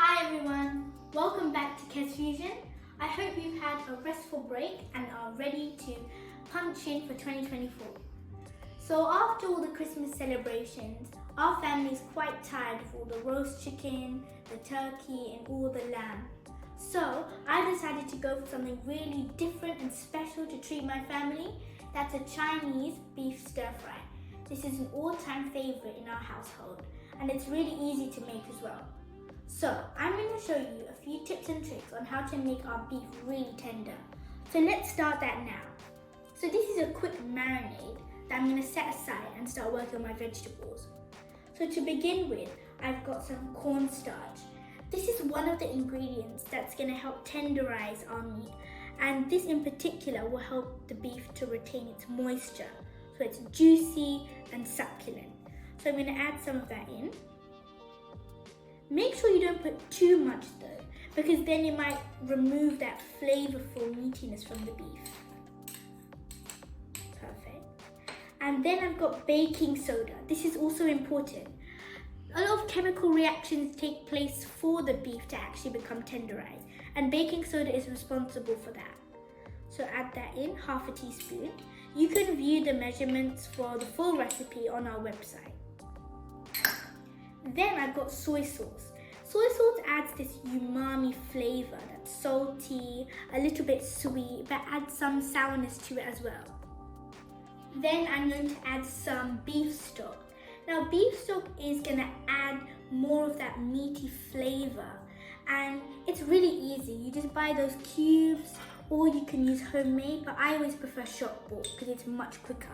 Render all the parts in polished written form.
Hi everyone, welcome back to Kes Fusion. I hope you've had a restful break and are ready to punch in for 2024. So after all the Christmas celebrations, our family is quite tired of all the roast chicken, the turkey and all the lamb. So I decided to go for something really different and special to treat my family. That's a Chinese beef stir fry. This is an all-time favorite in our household and it's really easy to make as well. So I'm going to show you a few tips and tricks on how to make our beef really tender. So let's start that now. So this is a quick marinade that I'm going to set aside and start working on my vegetables. So to begin with, I've got some cornstarch. This is one of the ingredients that's going to help tenderize our meat, and this in particular will help the beef to retain its moisture so it's juicy and succulent. So I'm going to add some of that in. Make sure you don't put too much though, because then it might remove that flavorful meatiness from the beef. Perfect. And then I've got baking soda. This is also important. A lot of chemical reactions take place for the beef to actually become tenderized, and baking soda is responsible for that. So add that in, half a teaspoon. You can view the measurements for the full recipe on our website. Then I've got soy sauce. Soy sauce adds this umami flavor that's salty, a little bit sweet, but adds some sourness to it as well. Then I'm going to add some beef stock. Now beef stock is going to add more of that meaty flavor, and it's really easy. You just buy those cubes or you can use homemade, but I always prefer shop bought because it's much quicker.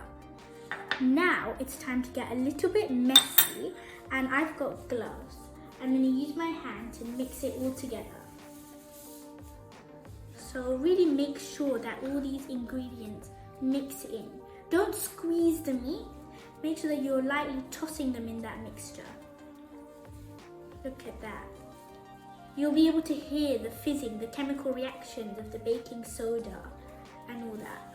Now it's time to get a little bit messy, and I've got gloves. I'm going to use my hand to mix it all together. So really make sure that all these ingredients mix in. Don't squeeze the meat. Make sure that you're lightly tossing them in that mixture. Look at that. You'll be able to hear the fizzing, the chemical reactions of the baking soda and all that.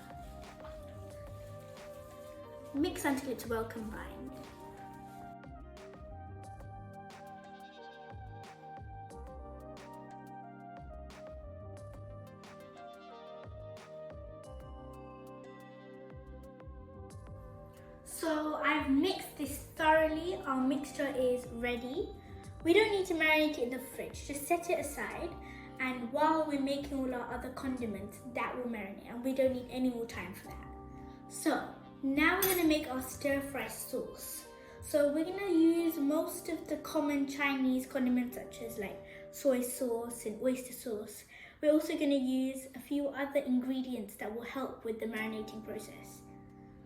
Mix until it's well combined. So I've mixed this thoroughly. Our mixture is ready. We don't need to marinate it in the fridge. Just set it aside, and while we're making all our other condiments, that will marinate, and we don't need any more time for that. So now we're going to make our stir-fry sauce. So we're going to use most of the common Chinese condiments such as like soy sauce and oyster sauce. We're also going to use a few other ingredients that will help with the marinating process.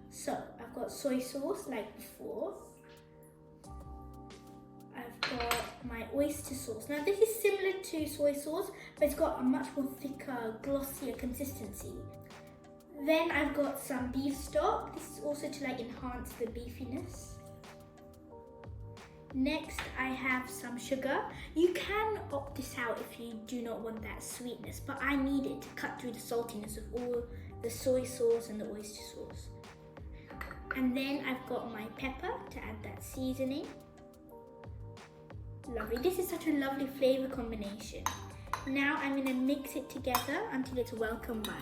So I've got soy sauce like before. I've got my oyster sauce. Now this is similar to soy sauce, but it's got a much more thicker, glossier consistency. Then I've got some beef stock. This is also to like enhance the beefiness. Next I have some sugar. You can opt this out if you do not want that sweetness, but I need it to cut through the saltiness of all the soy sauce and the oyster sauce. And then I've got my pepper to add that seasoning. Lovely. This is such a lovely flavor combination. Now I'm going to mix it together until it's well combined.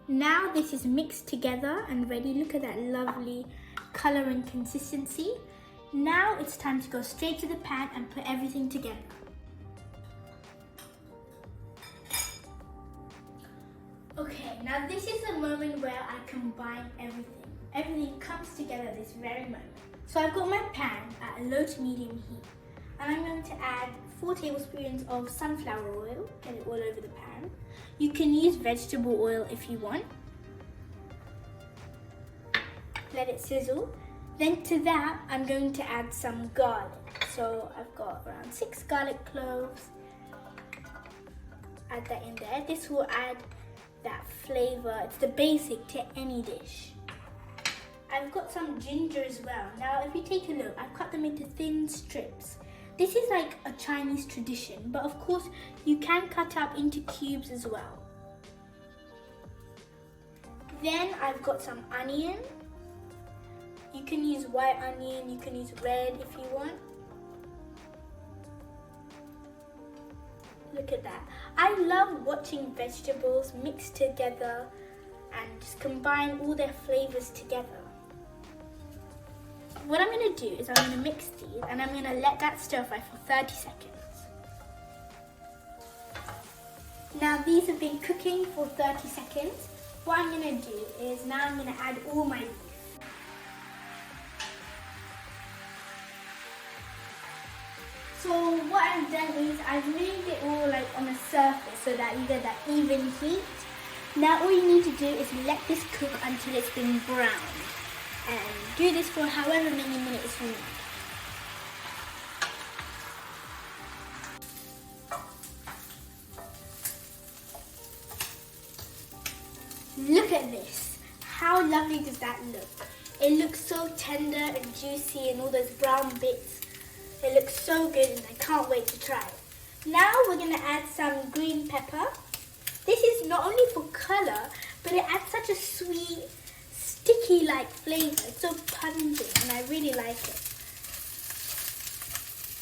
Now this is mixed together and ready. Look at that lovely color and consistency. Now it's time to go straight to the pan and put everything together. Okay, now this is the moment where I combine everything. Everything comes together at this very moment. So I've got my pan at a low to medium heat, and I'm going to add 4 tablespoons of sunflower oil, get it all over the pan. You can use vegetable oil if you want. Let it sizzle. Then to that, I'm going to add some garlic. So I've got around 6 garlic cloves. Add that in there. This will add that flavor. It's the basic to any dish. I've got some ginger as well. Now if you take a look, I've cut them into thin strips. This is like a Chinese tradition, but of course you can cut up into cubes as well. Then I've got some onion. You can use white onion, you can use red if you want. Look at that. I love watching vegetables mixed together and just combine all their flavors together. What I'm going to do is I'm going to mix these and I'm going to let that stir fry for 30 seconds. Now these have been cooking for 30 seconds. What I'm going to do is now I'm going to add all my beef. So what I've done is I've made it all like on a surface so that you get that even heat. Now all you need to do is let this cook until it's been browned. And do this for however many minutes you need. Look at this. How lovely does that look? It looks so tender and juicy and all those brown bits. It looks so good and I can't wait to try it. Now we're going to add some green pepper. This is not only for colour, but it adds such a sweet, sticky like flavour. It's so pungent and I really like it.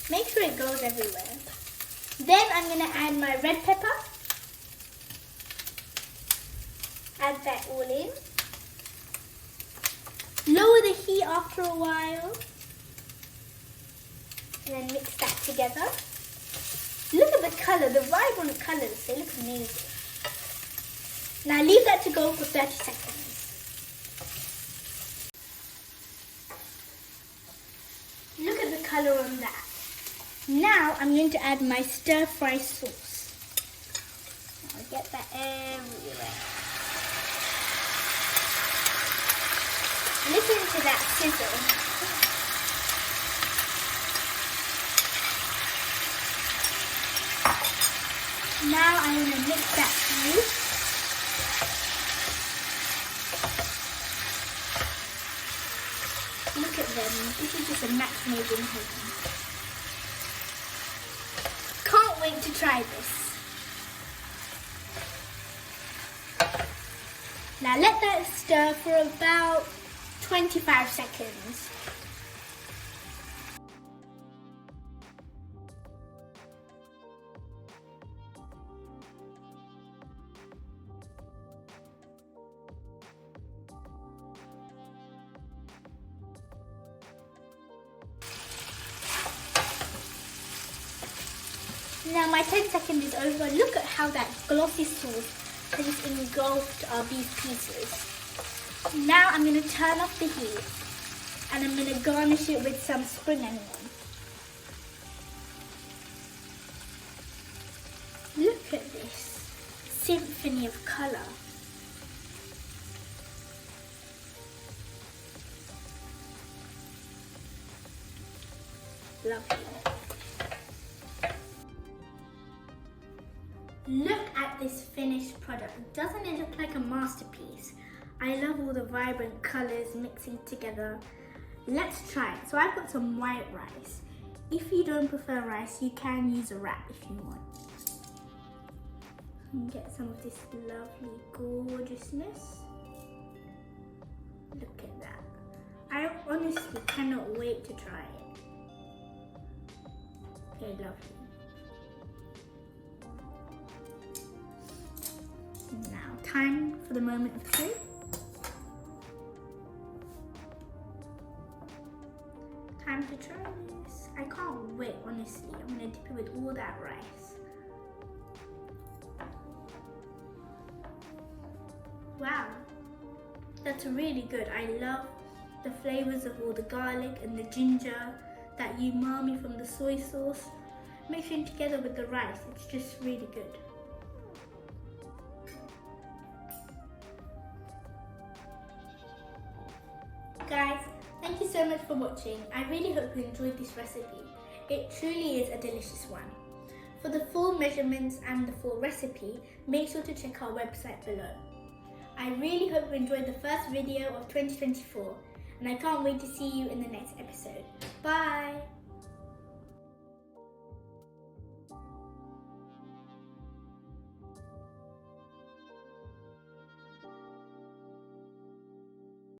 Make sure it goes everywhere. Then I'm going to add my red pepper. Add that all in. Lower the heat after a while. And then mix that together. Look at the colour, the vibrant colours, they look amazing. Now leave that to go for 30 seconds. Look at the colour on that. Now I'm going to add my stir fry sauce. I'll get that everywhere. Listen to that sizzle. Now I'm going to mix that through. Look at them. This is just a match made in heaven. Can't wait to try this. Now let that stir for about 25 seconds. Now my 10 seconds is over. Look at how that glossy sauce has just engulfed our beef pieces. Now I'm going to turn off the heat and I'm going to garnish it with some spring onion. Look at this symphony of colour. Lovely. Look at this finished product. Doesn't it look like a masterpiece? I love all the vibrant colours mixing together. Let's try it. So I've got some white rice. If you don't prefer rice, you can use a wrap if you want. And get some of this lovely gorgeousness. Look at that. I honestly cannot wait to try it. Okay, lovely. Now, time for the moment of truth. Time to try this. I can't wait, honestly. I'm going to dip it with all that rice. Wow, that's really good. I love the flavours of all the garlic and the ginger, that umami from the soy sauce. Mixing together with the rice, it's just really good. Guys, thank you so much for watching. I really hope you enjoyed this recipe. It truly is a delicious one. For the full measurements and the full recipe, make sure to check our website below. I really hope you enjoyed the first video of 2024 and I can't wait to see you in the next episode. Bye!